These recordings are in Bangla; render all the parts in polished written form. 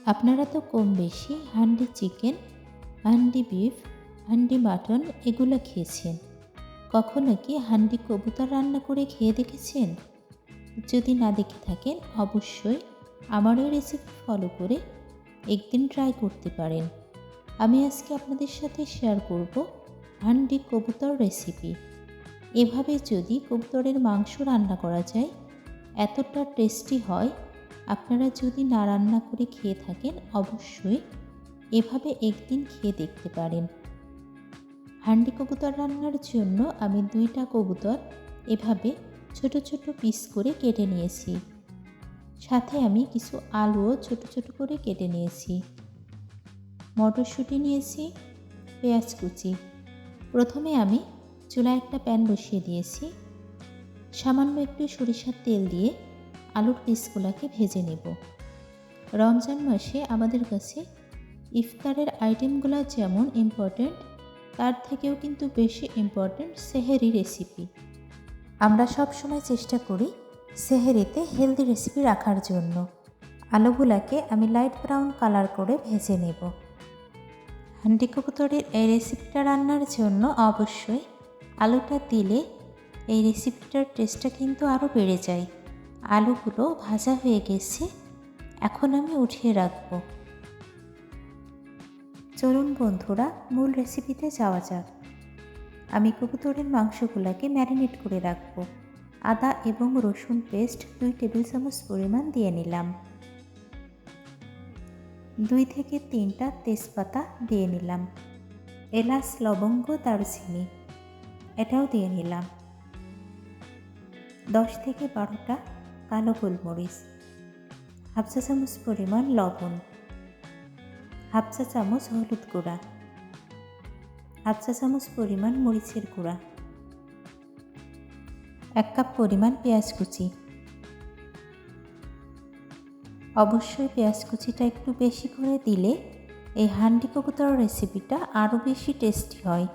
আপনারা তো কম বেশি handi chicken, handi beef, handi mutton এগুলো খেয়েছেন। কখনো কি হান্ডি কবুতর রান্না করে খেয়ে দেখেছেন? যদি না দেখে থাকেন অবশ্যই আমার ওই রেসিপি ফলো করে একদিন ট্রাই করতে পারেন। আমি আজকে আপনাদের সাথে শেয়ার করব হান্ডি কবুতর রেসিপি। এভাবে যদি কবুতরের মাংস রান্না করা যায় এতটা টেস্টি হয়। আপনারা যদি না রান্না করে খেয়ে থাকেন অবশ্যই এভাবে একদিন খেয়ে দেখতে পারেন। হান্ডি কবুতর রান্নার জন্য আমি 2টা কবুতর এভাবে ছোট ছোট পিস করে কেটে নিয়েছি। সাথে আমি কিছু আলুও ছোট ছোট করে কেটে নিয়েছি। মটরশুঁটি নিয়েছি, পেঁয়াজ কুচি। প্রথমে আমি চুলায় একটা প্যান বসিয়ে দিয়েছি। সামান্য একটু সরিষার তেল দিয়ে আলুর পিসগুলোকে ভেজে নেব। রমজান মাসে আমাদের কাছে ইফতারের আইটেমগুলো যেমন ইম্পর্ট্যান্ট, তার থেকেও কিন্তু বেশি ইম্পর্ট্যান্ট সেহেরি রেসিপি। আমরা সব সময় চেষ্টা করি সেহেরিতে হেলদি রেসিপি রাখার জন্য। আলুগুলাকে আমি লাইট ব্রাউন কালার করে ভেজে নেব। হান্ডি কবুতরের এই রেসিপিটা রান্নার জন্য অবশ্যই আলুটা দিলে এই রেসিপিটার টেস্টটা কিন্তু আরও বেড়ে যায়। আলুগুলো ভাজা হয়ে গেছে, এখন আমি উঠিয়ে রাখব। চলুন বন্ধুরা, মূল রেসিপিতে যাওয়া যাক। আমি কবুতরের মাংসগুলোকে ম্যারিনেট করে রাখব। আদা এবং রসুন পেস্ট 2 টেবিল চামচ পরিমাণ দিয়ে নিলাম। 2 থেকে 3টা তেজপাতা দিয়ে নিলাম। এলাচ, লবঙ্গ, দারুচিনি এটাও দিয়ে নিলাম। 10 থেকে 12টা কালো গোলমরিচ, হাফ চা চামচ পরিমাণ লবণ, হাফ চা চামচ হলুদ গুঁড়া, হাফ চা চামচ পরিমাণ মরিচের গুঁড়া, 1 কাপ পরিমাণ পেঁয়াজ কুচি। অবশ্যই পেঁয়াজ কুচিটা একটু বেশি করে দিলে এই হান্ডি কবুতর রেসিপিটা আরও বেশি টেস্টি হয়।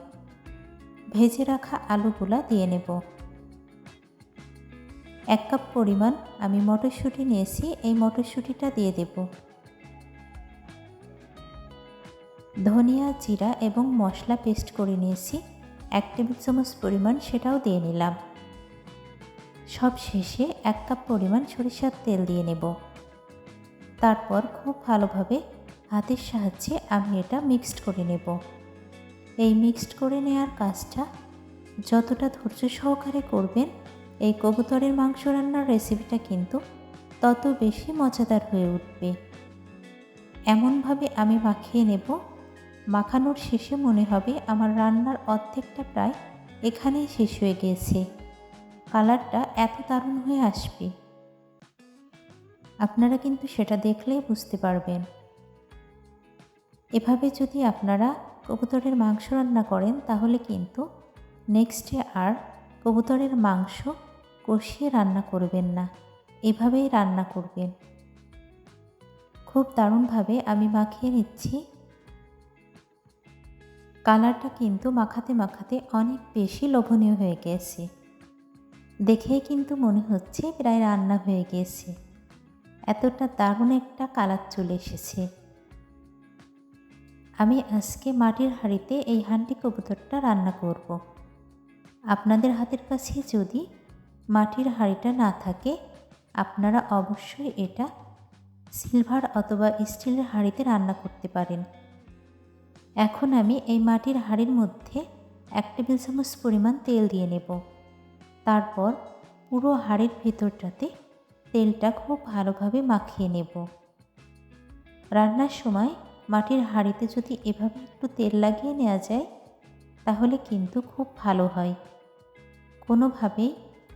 ভেজে রাখা আলুগুলা দিয়ে নেব। 1 কাপ পরিমাণ আমি মটরশুঁটি নিয়েছি, এই মটরশুঁটিটা দিয়ে দেব। ধনিয়া, জিরা এবং মশলা পেস্ট করে নিয়েছি 1 টেবিল চামচ পরিমাণ, সেটাও দিয়ে নিলাম। সব শেষে 1 কাপ পরিমাণ সরিষার তেল দিয়ে নেব। তারপর খুব ভালোভাবে হাতের সাহায্যে আমি এটা মিক্সড করে নেব। এই মিক্সড করে নেওয়ার কাজটা যতটা ধৈর্য সহকারে করবেন, এই কবুতরের মাংস রান্নার রেসিপিটা কিন্তু তত বেশি মজাদার হয়ে উঠবে। এমনভাবে আমি মাখিয়ে নেব, মাখানোর শেষে মনে হবে আমার রান্নার অর্ধেকটা প্রায় এখানেই শেষ হয়ে গিয়েছে। কালারটা এত দারুণ হয়ে আসবে, আপনারা কিন্তু সেটা দেখলেই বুঝতে পারবেন। এভাবে যদি আপনারা কবুতরের মাংস রান্না করেন তাহলে কিন্তু নেক্সটে আর কবুতরের মাংস কষিয়ে রান্না করবেন না, এভাবেই রান্না করবেন। খুব দারুণভাবে আমি মাখিয়ে নিচ্ছি। কালারটা কিন্তু মাখাতে মাখাতে অনেক বেশি লোভনীয় হয়ে গেছে। দেখেই কিন্তু মনে হচ্ছে প্রায় রান্না হয়ে গেছে। এতটা দারুণ একটা কালার চলে এসেছে। আমি আজকে মাটির হাঁড়িতে এই হান্ডি কবুতরটা রান্না করব। আপনাদের হাতের কাছে যদি মাটির হাঁড়িটা না থাকে, আপনারা অবশ্যই এটা সিলভার অথবা স্টিলের হাঁড়িতে রান্না করতে পারেন। এখন আমি এই মাটির হাঁড়ির মধ্যে 1 টেবিল চামচ পরিমাণ তেল দিয়ে নেব। তারপর পুরো হাঁড়ির ভেতরটাতে তেলটা খুব ভালোভাবে মাখিয়ে নেব। রান্নার সময় মাটির হাঁড়িতে যদি এভাবে একটু তেল লাগিয়ে নেওয়া যায় তাহলে কিন্তু খুব ভালো হয়। কোনোভাবেই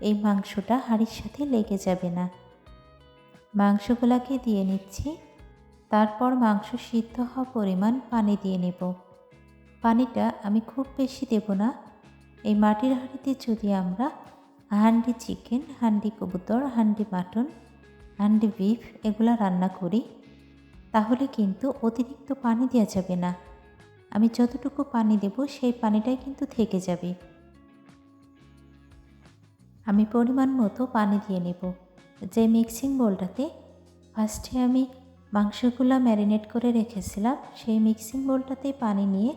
এই মাংসটা হাঁড়ির সাথে লেগে যাবে না। মাংসগুলোকে দিয়ে নিচ্ছি। তারপর মাংস সিদ্ধ হওয়া পরিমাণ পানি দিয়ে নেব। পানিটা আমি খুব বেশি দেব না। এই মাটির হাঁড়িতে যদি আমরা হান্ডি চিকেন, হান্ডি কবুতর, হান্ডি মাটন, হান্ডি বিফ এগুলো রান্না করি তাহলে কিন্তু অতিরিক্ত পানি দেওয়া যাবে না। আমি যতটুকু পানি দেব সেই পানিটাই কিন্তু থেকে যাবে। আমি পরিমাণ মতো পানি দিয়ে নেব। যে মিক্সিং বোলটাতে ফার্স্টে আমি মাংসগুলো ম্যারিনেট করে রেখেছিলাম সেই মিক্সিং বোলটাতেই পানি নিয়ে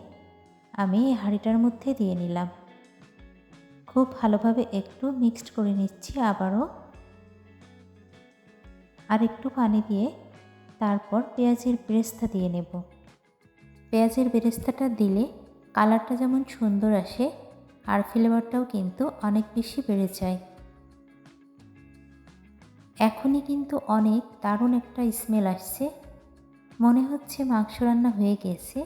আমি এই হাঁড়িটার মধ্যে দিয়ে নিলাম। খুব ভালোভাবে একটু মিক্সড করে নিচ্ছি আবারও। আর একটু পানি দিয়ে তারপর পেঁয়াজের বেরেস্তা দিয়ে নেব। পেঁয়াজের বেরেস্তাটা দিলে কালারটা যেমন সুন্দর আসে আর ফ্লেভারটাও কিন্তু অনেক বেশি বেড়ে যায়। এখনই কিন্তু অনেক দারুণ একটা স্মেল আসছে, মনে হচ্ছে মাংস রান্না হয়ে গেছে,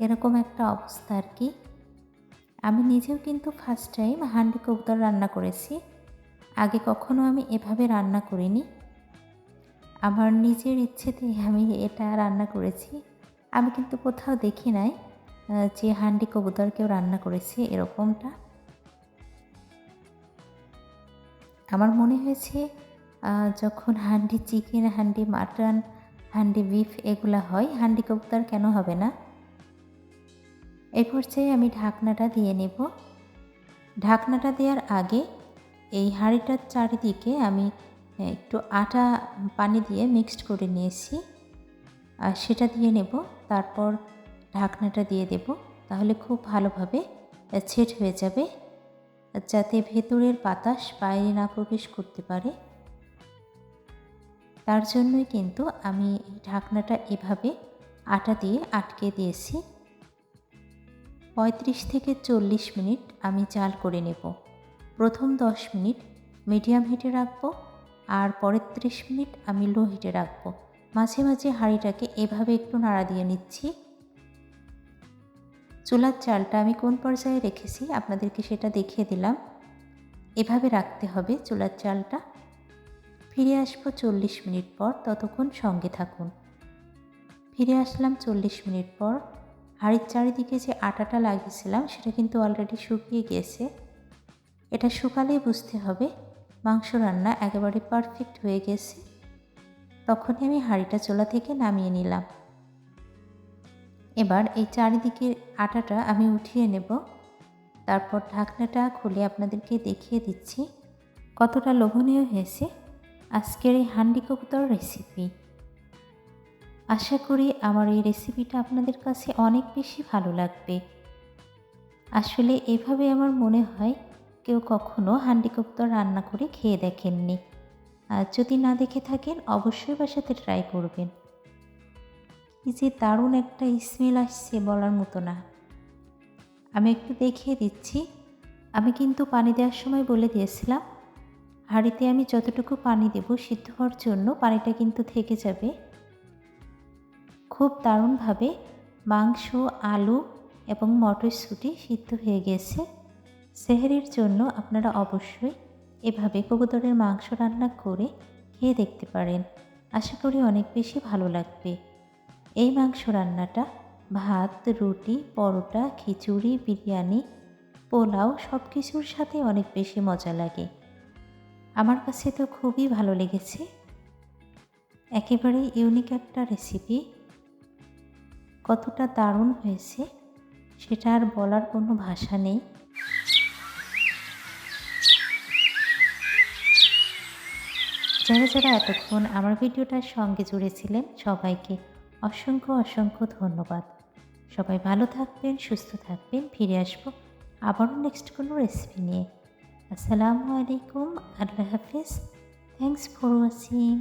এরকম একটা অবস্থা আর কি। আমি নিজেও কিন্তু ফার্স্ট টাইম হান্ডি কবুতর রান্না করেছি, আগে কখনো আমি এভাবে রান্না করিনি। আমার নিজের ইচ্ছেতেই আমি এটা রান্না করেছি। আমি কিন্তু কোথাও দেখি নাই যে হান্ডি কবুতর কেউ রান্না করেছে এরকমটা। আমার মনে হয়েছে যখন handi chicken, handi mutton, handi beef এগুলা হয়, হান্ডি কবুতর কেন হবে না। এই পর্যায়ে আমি ঢাকনাটা দিয়ে নেব। ঢাকনাটা দেওয়ার আগে এই হাঁড়িটার চারিদিকে আমি একটু আটা পানি দিয়ে মিক্সড করে নিয়েছি, আর সেটা দিয়ে নেব। তারপর ঢাকনাটা দিয়ে দেব, তাহলে খুব ভালোভাবে সেট হয়ে যাবে, যাতে ভেতরের বাতাস বাইরে না প্রবেশ করতে পারে। তার জন্যই কিন্তু আমি এই ঢাকনাটা এভাবে আটা দিয়ে আটকে দিয়েছি। 35 থেকে 40 মিনিট আমি জাল করে নেব। প্রথম 10 মিনিট মিডিয়াম হিটে রাখবো, আর পরের 30 মিনিট আমি লো হিটে রাখবো। মাঝে মাঝে হাঁড়িটাকে এভাবে একটু নাড়া দিয়ে নিচ্ছি। চুলার জালটা আমি কোন পর্যায়ে রেখেছি আপনাদেরকে সেটা দেখিয়ে দিলাম। এভাবে রাখতে হবে চুলার জালটা। ফিরে আসবো 40 মিনিট পর, ততক্ষণ সঙ্গে থাকুন। ফিরে আসলাম 40 মিনিট পর। হাঁড়ির চারিদিকে যে আটাটা লাগিয়েছিলাম সেটা কিন্তু অলরেডি শুকিয়ে গিয়েছে। এটা শুকালেই বুঝতে হবে মাংস রান্না একেবারে পারফেক্ট হয়ে গেছে। তখনই আমি হাঁড়িটা চুলা থেকে নামিয়ে নিলাম। এবার এই চারিদিকের আটাটা আমি উঠিয়ে নেব। তারপর ঢাকনাটা খুলে আপনাদেরকে দেখিয়ে দিচ্ছি কতটা লোভনীয় হয়েছে আজকের এই হান্ডি কবুতর রেসিপি। আশা করি আমার এই রেসিপিটা আপনাদের কাছে অনেক বেশি ভালো লাগবে। আসলে এভাবে আমার মনে হয় কেউ কখনো হান্ডি কবুতর রান্না করে খেয়ে দেখেননি। আর যদি না দেখে থাকেন অবশ্যই বাসাতে ট্রাই করবেন। কি যে দারুণ একটা স্মেল আসছে বলার মতো না। আমি একটু দেখিয়ে দিচ্ছি। আমি কিন্তু পানি দেওয়ার সময় বলে দিয়েছিলাম হাঁড়িতে আমি যতটুকু পানি দেব সিদ্ধ হওয়ার জন্য পানিটা কিন্তু থেকে যাবে। খুব দারুণভাবে মাংস, আলু এবং মটরশুঁটি সিদ্ধ হয়ে গেছে। সেহরির জন্য আপনারা অবশ্যই এভাবে কবুতরের মাংস রান্না করে খেয়ে দেখতে পারেন। আশা করি অনেক বেশি ভালো লাগবে। এই মাংস রান্নাটা ভাত, রুটি, পরোটা, খিচুড়ি, বিরিয়ানি, পোলাও সব কিছুর সাথে অনেক বেশি মজা লাগে। আমার কাছে তো খুবই ভালো লেগেছে। একেবারে ইউনিক একটা রেসিপি। কতটা দারুণ হয়েছে সেটা আর বলার কোনো ভাষা নেই। যারা যারা এতক্ষণ আমার ভিডিওটার সঙ্গে জুড়েছিলেন সবাইকে অসংখ্য অসংখ্য ধন্যবাদ। সবাই ভালো থাকবেন, সুস্থ থাকবেন। ফিরে আসবো আবারও নেক্সট কোনো রেসিপি নিয়ে। আসসালামু আলাইকুম, আল্লাহ হাফিজ। Thanks for watching.